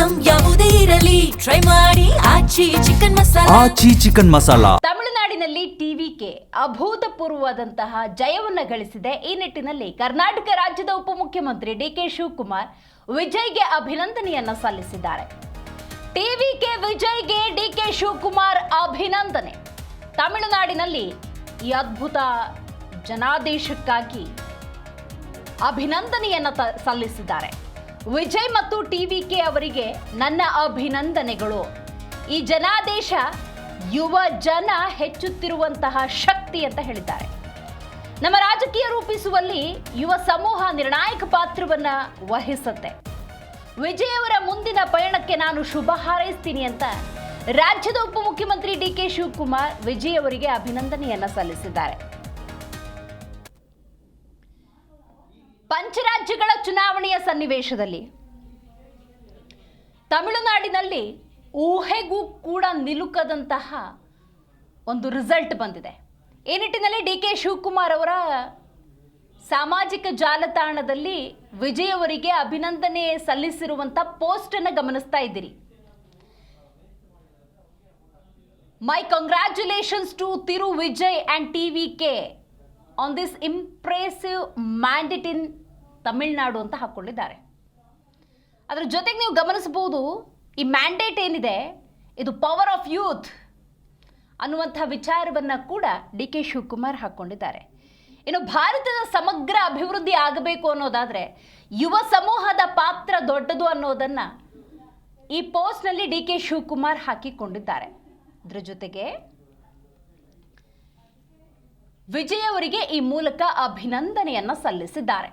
Item ಯಾವುದೇ ಇರಲಿ try ಮಾಡಿ ಆಚಿ ಚಿಕನ್ ಮಸಾಲಾ. ತಮಿಳುನಾಡಿನಲ್ಲಿ ಟಿವಿಕೆ ಅಭೂತಪೂರ್ವವಾದಂತಹ ಜಯವನ್ನ ಗಳಿಸಿದೆ. ಈ ನಿಟ್ಟಿನಲ್ಲಿ ಕರ್ನಾಟಕ ರಾಜ್ಯದ ಉಪಮುಖ್ಯಮಂತ್ರಿ ಡಿಕೆ ಶಿವಕುಮಾರ್ ವಿಜಯ್ಗೆ ಅಭಿನಂದನೆಯನ್ನ ಸಲ್ಲಿಸಿದ್ದಾರೆ. ಟಿವಿಕೆ ವಿಜಯ್ಗೆ ಡಿಕೆ ಶಿವಕುಮಾರ್ ಅಭಿನಂದನೆ. ತಮಿಳುನಾಡಿನಲ್ಲಿ ಈ ಅದ್ಭುತ ಜನಾದೇಶಕ್ಕಾಗಿ ಅಭಿನಂದನೆಯನ್ನ ಸಲ್ಲಿಸಿದ್ದಾರೆ. ವಿಜಯ್ ಮತ್ತು ಟಿವಿಕೆ ಅವರಿಗೆ ನನ್ನ ಅಭಿನಂದನೆಗಳು. ಈ ಜನಾದೇಶ ಯುವ ಜನ ಹೆಚ್ಚುತ್ತಿರುವಂತಹ ಶಕ್ತಿ ಅಂತ ಹೇಳಿದ್ದಾರೆ. ನಮ್ಮ ರಾಜಕೀಯ ರೂಪಿಸುವಲ್ಲಿ ಯುವ ಸಮೂಹ ನಿರ್ಣಾಯಕ ಪಾತ್ರವನ್ನ ವಹಿಸುತ್ತೆ. ವಿಜಯ್ ಅವರ ಮುಂದಿನ ಪಯಣಕ್ಕೆ ನಾನು ಶುಭ ಹಾರೈಸ್ತೀನಿ ಅಂತ ರಾಜ್ಯದ ಉಪಮುಖ್ಯಮಂತ್ರಿ ಡಿಕೆ ಶಿವಕುಮಾರ್ ವಿಜಯ್ ಅವರಿಗೆ ಅಭಿನಂದನೆಯನ್ನ ಸಲ್ಲಿಸಿದ್ದಾರೆ. ಪಂಚರಾಜ್ಯಗಳ ಚುನಾವಣೆಯ ಸನ್ನಿವೇಶದಲ್ಲಿ ತಮಿಳುನಾಡಿನಲ್ಲಿ ಊಹೆಗೂ ಕೂಡ ನಿಲುಕದಂತಹ ಒಂದು ರಿಸಲ್ಟ್ ಬಂದಿದೆ. ಈ ನಿಟ್ಟಿನಲ್ಲಿ ಡಿಕೆ ಶಿವಕುಮಾರ್ ಅವರ ಸಾಮಾಜಿಕ ಜಾಲತಾಣದಲ್ಲಿ ವಿಜಯ್ ಅವರಿಗೆ ಅಭಿನಂದನೆ ಸಲ್ಲಿಸಿರುವಂಥ ಪೋಸ್ಟ್ ಅನ್ನು ಗಮನಿಸ್ತಾ ಇದ್ದೀರಿ. My congratulations to Thiru Vijay and TVK on this impressive mandate in Tamil Nadu ಅಂತ ಹಾಕ್ಕೊಂಡಿದ್ದಾರೆ. ಅದರ ಜೊತೆಗೆ ನೀವು ಗಮನಿಸಬಹುದು, ಈ ಮ್ಯಾಂಡೇಟ್ ಏನಿದೆ ಇದು ಪವರ್ ಆಫ್ ಯೂತ್ ಅನ್ನುವಂಥ ವಿಚಾರವನ್ನು ಕೂಡ ಡಿ ಕೆ ಶಿವಕುಮಾರ್ ಹಾಕ್ಕೊಂಡಿದ್ದಾರೆ. ಇನ್ನು ಭಾರತದ ಸಮಗ್ರ ಅಭಿವೃದ್ಧಿ ಆಗಬೇಕು ಅನ್ನೋದಾದರೆ ಯುವ ಸಮೂಹದ ಪಾತ್ರ ದೊಡ್ಡದು ಅನ್ನೋದನ್ನು ಈ ಪೋಸ್ಟ್ನಲ್ಲಿ ಡಿ ಕೆ ಶಿವಕುಮಾರ್ ಹಾಕಿಕೊಂಡಿದ್ದಾರೆ. ಇದರ ಜೊತೆಗೆ ವಿಜಯ್ ಅವರಿಗೆ ಈ ಮೂಲಕ ಅಭಿನಂದನೆಯನ್ನ ಸಲ್ಲಿಸಿದ್ದಾರೆ.